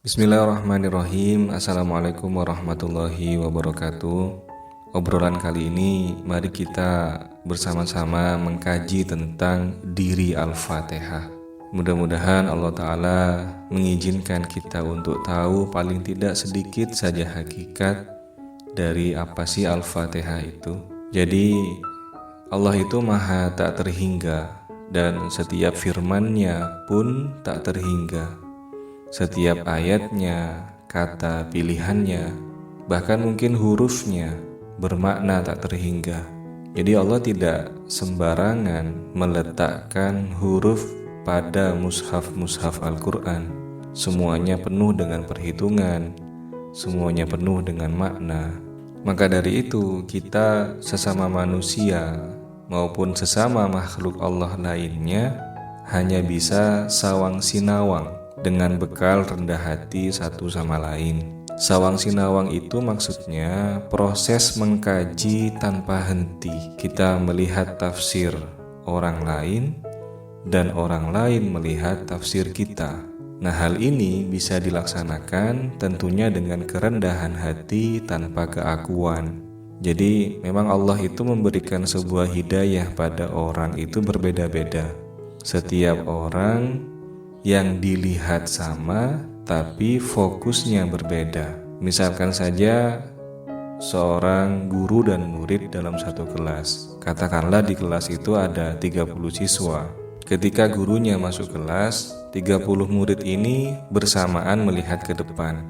Bismillahirrahmanirrahim. Assalamualaikum warahmatullahi wabarakatuh. Obrolan kali ini mari kita bersama-sama mengkaji tentang diri Al-Fatihah. Mudah-mudahan Allah Ta'ala mengizinkan kita untuk tahu paling tidak sedikit saja hakikat dari apa sih Al-Fatihah itu. Jadi Allah itu maha tak terhingga dan setiap firman-Nya pun tak terhingga. Setiap ayatnya, kata pilihannya, bahkan mungkin hurufnya bermakna tak terhingga. Jadi Allah tidak sembarangan meletakkan huruf pada mushaf-mushaf Al-Quran. Semuanya penuh dengan perhitungan, semuanya penuh dengan makna. Maka dari itu kita sesama manusia maupun sesama makhluk Allah lainnya hanya bisa sawang sinawang dengan bekal rendah hati satu sama lain. Sawang sinawang itu maksudnya proses mengkaji tanpa henti. Kita melihat tafsir orang lain dan orang lain melihat tafsir kita. Nah, hal ini bisa dilaksanakan tentunya dengan kerendahan hati tanpa keakuan. Jadi memang Allah itu memberikan sebuah hidayah pada orang itu berbeda-beda. Setiap orang yang dilihat sama tapi fokusnya berbeda. Misalkan saja seorang guru dan murid dalam satu kelas. Katakanlah di kelas itu ada 30 siswa. Ketika gurunya masuk kelas, 30 murid ini bersamaan melihat ke depan.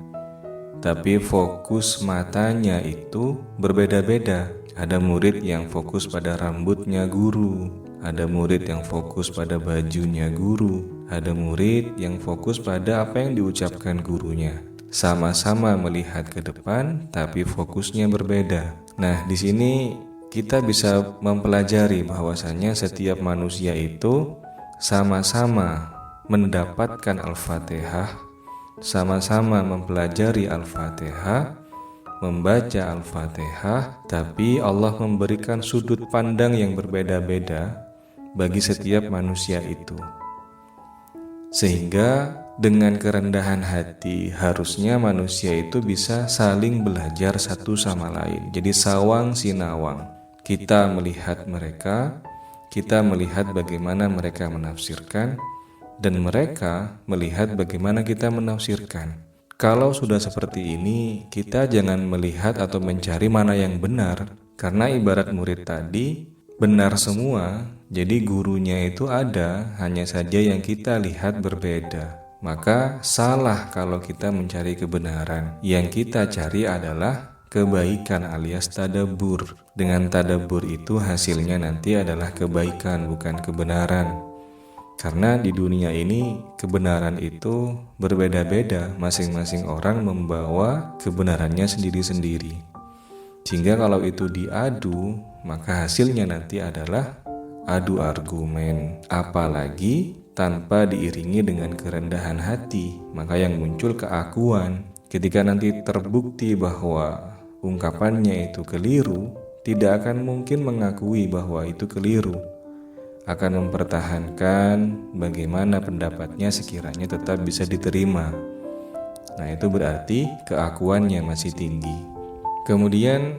Tapi fokus matanya itu berbeda-beda. Ada murid yang fokus pada rambutnya guru, ada murid yang fokus pada bajunya guru, ada murid yang fokus pada apa yang diucapkan gurunya. Sama-sama melihat ke depan, tapi fokusnya berbeda. Nah, di sini kita bisa mempelajari bahwasanya setiap manusia itu sama-sama mendapatkan Al-Fatihah, sama-sama mempelajari Al-Fatihah, membaca Al-Fatihah, tapi Allah memberikan sudut pandang yang berbeda-beda bagi setiap manusia itu. Sehingga dengan kerendahan hati harusnya manusia itu bisa saling belajar satu sama lain. Jadi sawang sinawang. Kita melihat mereka, kita melihat bagaimana mereka menafsirkan, dan mereka melihat bagaimana kita menafsirkan. Kalau sudah seperti ini, kita jangan melihat atau mencari mana yang benar, karena ibarat murid tadi benar semua, jadi gurunya itu ada, hanya saja yang kita lihat berbeda. Maka salah kalau kita mencari kebenaran. Yang kita cari adalah kebaikan alias tadabbur. Dengan tadabbur itu hasilnya nanti adalah kebaikan, bukan kebenaran. Karena di dunia ini kebenaran itu berbeda-beda, masing-masing orang membawa kebenarannya sendiri-sendiri. Sehingga kalau itu diadu, maka hasilnya nanti adalah adu argumen. Apalagi tanpa diiringi dengan kerendahan hati, maka yang muncul keakuan. Ketika nanti terbukti bahwa ungkapannya itu keliru, tidak akan mungkin mengakui bahwa itu keliru. Akan mempertahankan bagaimana pendapatnya sekiranya tetap bisa diterima. Nah, itu berarti keakuannya masih tinggi. Kemudian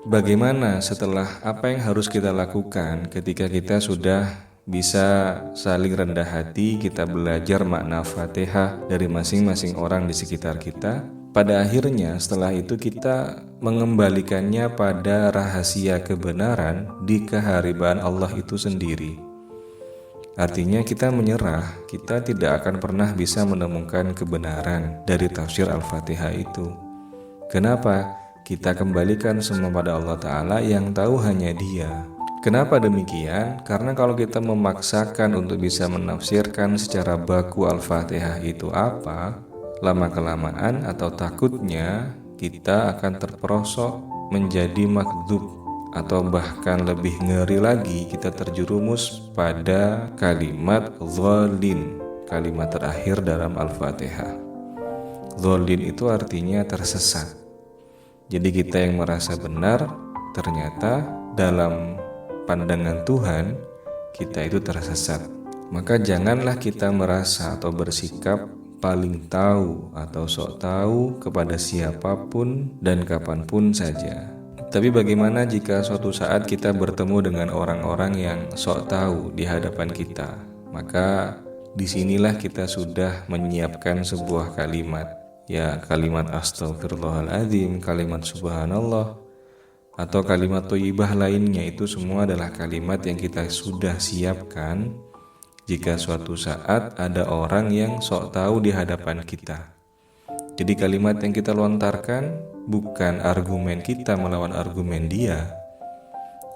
bagaimana setelah apa yang harus kita lakukan ketika kita sudah bisa saling rendah hati, kita belajar makna Fatihah dari masing-masing orang di sekitar kita. Pada akhirnya setelah itu kita mengembalikannya pada rahasia kebenaran di keharibaan Allah itu sendiri. Artinya kita menyerah, kita tidak akan pernah bisa menemukan kebenaran dari tafsir Al-Fatihah itu. Kenapa? Kita kembalikan semua pada Allah Ta'ala yang tahu hanya Dia. Kenapa demikian? Karena kalau kita memaksakan untuk bisa menafsirkan secara baku Al-Fatihah itu apa, lama-kelamaan atau takutnya kita akan terperosok menjadi makdzub, atau bahkan lebih ngeri lagi kita terjerumus pada kalimat dhalin, kalimat terakhir dalam Al-Fatihah. Dhalin itu artinya tersesat. Jadi kita yang merasa benar, ternyata dalam pandangan Tuhan kita itu tersesat. Maka janganlah kita merasa atau bersikap paling tahu atau sok tahu kepada siapapun dan kapanpun saja. Tapi bagaimana jika suatu saat kita bertemu dengan orang-orang yang sok tahu di hadapan kita? Maka disinilah kita sudah menyiapkan sebuah kalimat. Ya, kalimat astagfirullahaladzim, kalimat subhanallah, atau kalimat thayyibah lainnya. Itu semua adalah kalimat yang kita sudah siapkan jika suatu saat ada orang yang sok tahu di hadapan kita. Jadi kalimat yang kita lontarkan bukan argumen kita melawan argumen dia,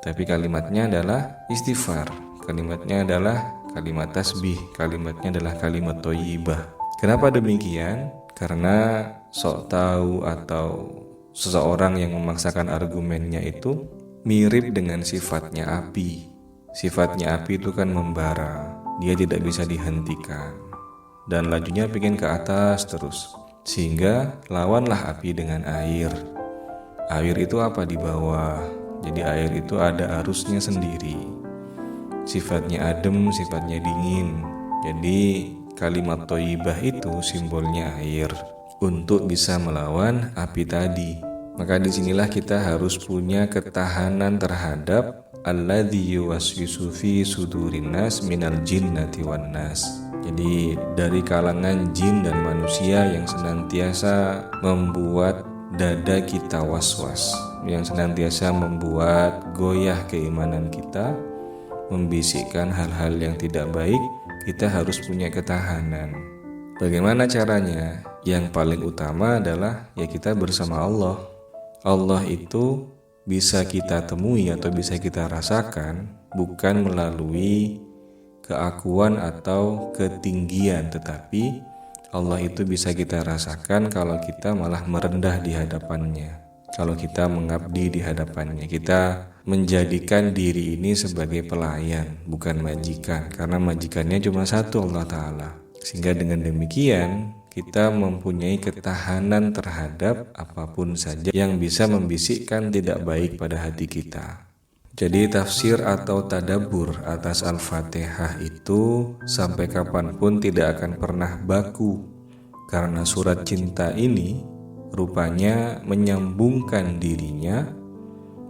tapi kalimatnya adalah istighfar, kalimatnya adalah kalimat tasbih, kalimatnya adalah kalimat thayyibah. Kenapa demikian? Karena sok tahu atau seseorang yang memaksakan argumennya itu mirip dengan sifatnya api. Sifatnya api itu kan membara, dia tidak bisa dihentikan dan lajunya bikin ke atas terus. Sehingga lawanlah api dengan air. Air itu apa di bawah? Jadi air itu ada arusnya sendiri. Sifatnya adem, sifatnya dingin. Jadi kalimat thayyibah itu simbolnya air untuk bisa melawan api tadi. Maka disinilah kita harus punya ketahanan terhadap alladzi yuwaswisu fi sudurin nas minal jinnati wan nas. Jadi dari kalangan jin dan manusia yang senantiasa membuat dada kita was-was, yang senantiasa membuat goyah keimanan kita, membisikkan hal-hal yang tidak baik. Kita harus punya ketahanan. Bagaimana caranya? Yang paling utama adalah ya kita bersama Allah. Allah itu bisa kita temui atau bisa kita rasakan bukan melalui keakuan atau ketinggian, tetapi Allah itu bisa kita rasakan kalau kita malah merendah di hadapannya. Kalau kita mengabdi di hadapannya, kita menjadikan diri ini sebagai pelayan, bukan majikan, karena majikannya cuma satu, Allah Ta'ala. Sehingga dengan demikian kita mempunyai ketahanan terhadap apapun saja yang bisa membisikkan tidak baik pada hati kita. Jadi tafsir atau tadabbur atas Al-Fatihah itu sampai kapanpun tidak akan pernah baku, karena surat cinta ini rupanya menyambungkan dirinya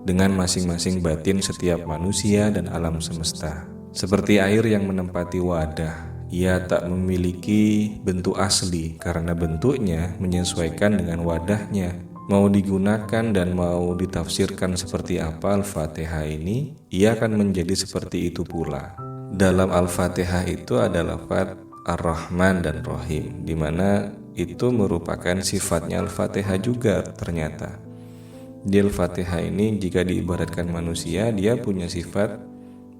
dengan masing-masing batin setiap manusia dan alam semesta. Seperti air yang menempati wadah, ia tak memiliki bentuk asli karena bentuknya menyesuaikan dengan wadahnya. Mau digunakan dan mau ditafsirkan seperti apa Al-Fatihah ini, ia akan menjadi seperti itu pula. Dalam Al-Fatihah itu ada lafaz Ar-Rahman dan Rahim, di mana itu merupakan sifatnya Al-Fatihah juga ternyata. Di Al-Fatihah ini jika diibaratkan manusia, dia punya sifat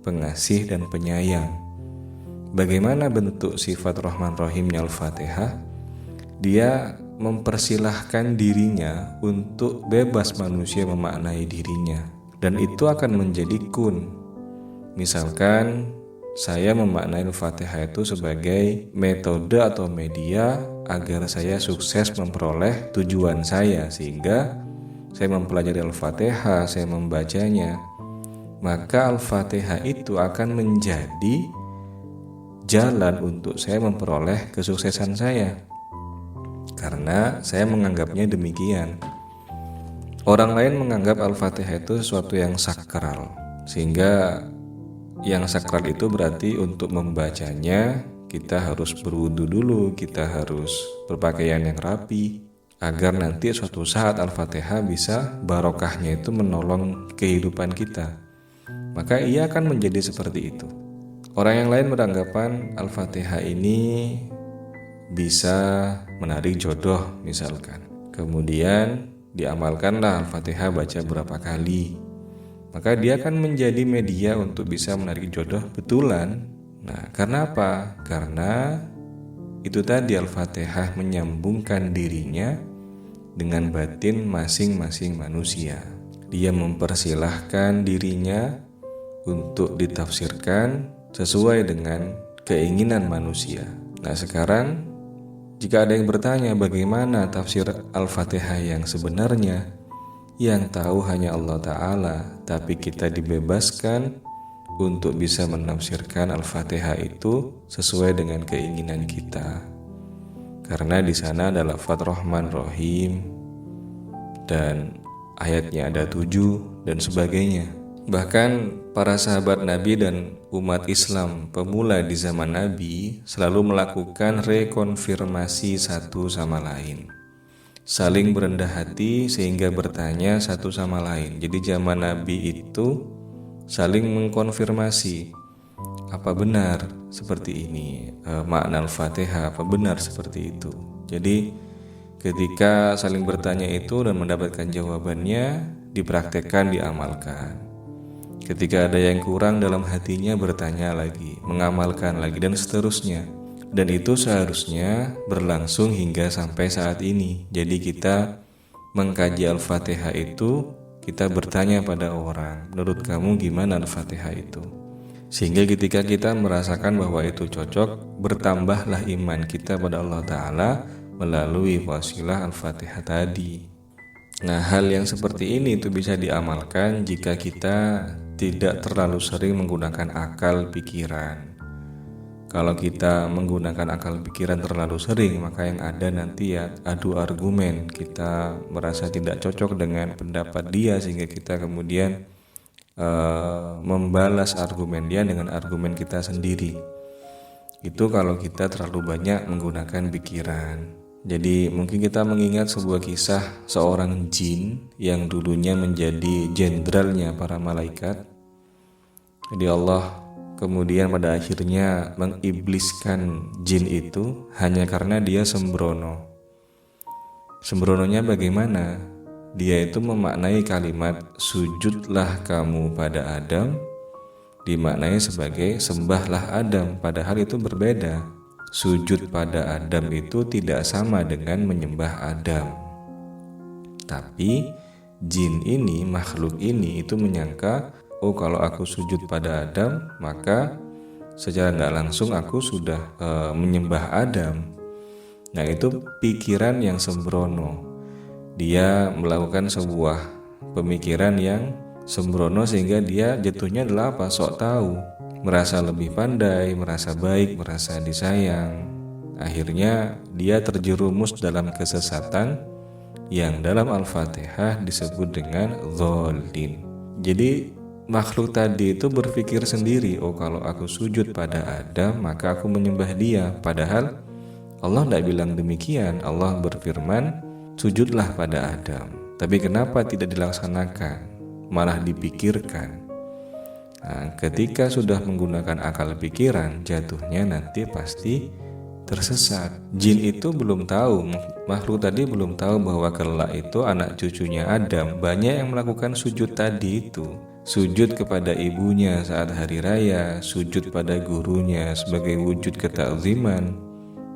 pengasih dan penyayang. Bagaimana bentuk sifat Rahman Rahimnya Al-Fatihah? Dia mempersilahkan dirinya untuk bebas manusia memaknai dirinya, dan itu akan menjadi kun. Misalkan saya memaknai Al-Fatihah itu sebagai metode atau media agar saya sukses memperoleh tujuan saya, sehingga saya mempelajari Al-Fatihah, saya membacanya, maka Al-Fatihah itu akan menjadi jalan untuk saya memperoleh kesuksesan saya. Karena saya menganggapnya demikian. Orang lain menganggap Al-Fatihah itu sesuatu yang sakral, sehingga yang sakral itu berarti untuk membacanya kita harus berwudu dulu, kita harus berpakaian yang rapi, agar nanti suatu saat Al-Fatihah bisa barokahnya itu menolong kehidupan kita. Maka ia akan menjadi seperti itu. Orang yang lain beranggapan Al-Fatihah ini bisa menarik jodoh misalkan. Kemudian diamalkanlah Al-Fatihah baca berapa kali, maka dia akan menjadi media untuk bisa menarik jodoh betulan. Nah, karena apa? Karena itu tadi Al-Fatihah menyambungkan dirinya dengan batin masing-masing manusia. Dia mempersilahkan dirinya untuk ditafsirkan sesuai dengan keinginan manusia. Nah, sekarang jika ada yang bertanya bagaimana tafsir Al-Fatihah yang sebenarnya, yang tahu hanya Allah Ta'ala, tapi kita dibebaskan untuk bisa menafsirkan Al-Fatihah itu sesuai dengan keinginan kita. karena di sana ada lafaz Rahman Rahim dan ayatnya ada 7 dan sebagainya. Bahkan para sahabat Nabi dan umat Islam pemula di zaman Nabi selalu melakukan rekonfirmasi satu sama lain, saling berendah hati sehingga bertanya satu sama lain. Jadi zaman Nabi itu saling mengkonfirmasi, apa benar seperti ini makna Al-Fatihah, apa benar seperti itu. Jadi ketika saling bertanya itu dan mendapatkan jawabannya, dipraktekkan, diamalkan. Ketika ada yang kurang dalam hatinya, bertanya lagi, mengamalkan lagi, dan seterusnya. Dan itu seharusnya berlangsung hingga sampai saat ini. Jadi kita mengkaji Al-Fatihah itu, kita bertanya pada orang, menurut kamu gimana Al-Fatihah itu? Sehingga ketika kita merasakan bahwa itu cocok, bertambahlah iman kita pada Allah Ta'ala melalui wasilah Al-Fatihah tadi. Nah, hal yang seperti ini itu bisa diamalkan jika kita tidak terlalu sering menggunakan akal pikiran. Kalau kita menggunakan akal pikiran terlalu sering, maka yang ada nanti ya adu argumen. Kita merasa tidak cocok dengan pendapat dia sehingga kita kemudian membalas argumen dia dengan argumen kita sendiri. Itu kalau kita terlalu banyak menggunakan pikiran. Jadi mungkin kita mengingat sebuah kisah seorang jin yang dulunya menjadi jenderalnya para malaikat. Jadi Allah kemudian pada akhirnya mengibliskan jin itu hanya karena dia sembrono. Sembrononya bagaimana? Dia itu memaknai kalimat sujudlah kamu pada Adam, dimaknai sebagai sembahlah Adam, padahal itu berbeda. Sujud pada Adam itu tidak sama dengan menyembah Adam. Tapi jin ini, makhluk ini itu menyangka, oh kalau aku sujud pada Adam, maka secara tidak langsung aku sudah menyembah Adam. Nah, itu pikiran yang sembrono. Dia melakukan sebuah pemikiran yang sembrono sehingga dia jatuhnya adalah apa? Sok tahu, merasa lebih pandai, merasa baik, merasa disayang. Akhirnya dia terjerumus dalam kesesatan yang dalam Al-Fatihah disebut dengan dzallin. Jadi makhluk tadi itu berpikir sendiri, oh kalau aku sujud pada Adam maka aku menyembah dia. Padahal Allah tidak bilang demikian. Allah berfirman, sujudlah pada Adam. Tapi kenapa tidak dilaksanakan? Malah dipikirkan. Nah, ketika sudah menggunakan akal pikiran, jatuhnya nanti pasti tersesat. Jin itu belum tahu, makhluk tadi belum tahu bahwa kelak itu anak cucunya Adam banyak yang melakukan sujud tadi itu. Sujud kepada ibunya saat hari raya, sujud pada gurunya sebagai wujud ketakziman.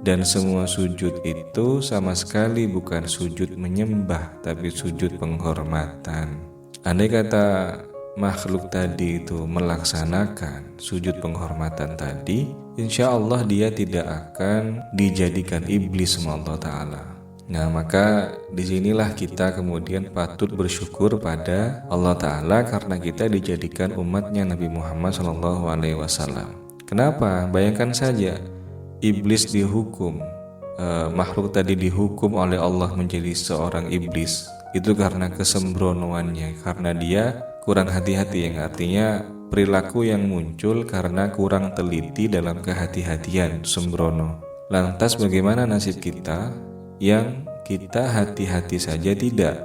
Dan semua sujud itu sama sekali bukan sujud menyembah, tapi sujud penghormatan. Andai kata makhluk tadi itu melaksanakan sujud penghormatan tadi, insya Allah dia tidak akan dijadikan iblis sama Allah Ta'ala. Nah, maka disinilah kita kemudian patut bersyukur pada Allah Ta'ala karena kita dijadikan umatnya Nabi Muhammad SAW. Kenapa? Bayangkan saja, iblis dihukum, makhluk tadi dihukum oleh Allah menjadi seorang iblis. Itu karena kesembronoannya, karena dia kurang hati-hati, yang artinya perilaku yang muncul karena kurang teliti dalam kehati-hatian, sembrono. Lantas bagaimana nasib kita yang kita hati-hati saja tidak?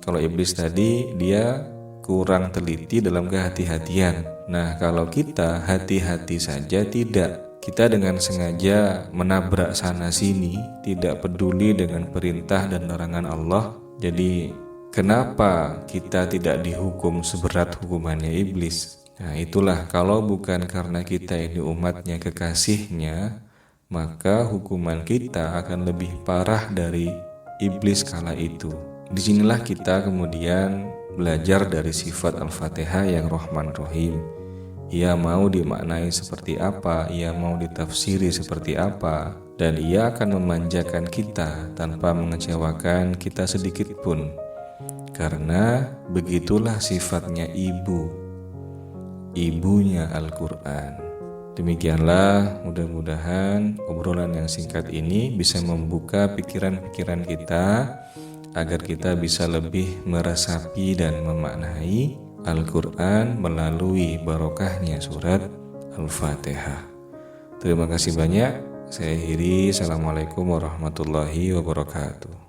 Kalau iblis tadi dia kurang teliti dalam kehati-hatian. Nah, kalau kita hati-hati saja tidak, kita dengan sengaja menabrak sana sini, tidak peduli dengan perintah dan larangan Allah. Jadi kenapa kita tidak dihukum seberat hukumannya iblis? Nah, itulah, kalau bukan karena kita ini umatnya, kekasihnya, maka hukuman kita akan lebih parah dari iblis kala itu. Disinilah kita kemudian belajar dari sifat Al-Fatihah yang Rahman Rahim. Ia mau dimaknai seperti apa, ia mau ditafsiri seperti apa, dan ia akan memanjakan kita tanpa mengecewakan kita sedikit pun. Karena begitulah sifatnya ibunya Al-Quran. Demikianlah, mudah-mudahan obrolan yang singkat ini bisa membuka pikiran-pikiran kita agar kita bisa lebih meresapi dan memaknai Al-Quran melalui barokahnya surat Al-Fatihah. Terima kasih banyak. Saya akhiri. Assalamualaikum warahmatullahi wabarakatuh.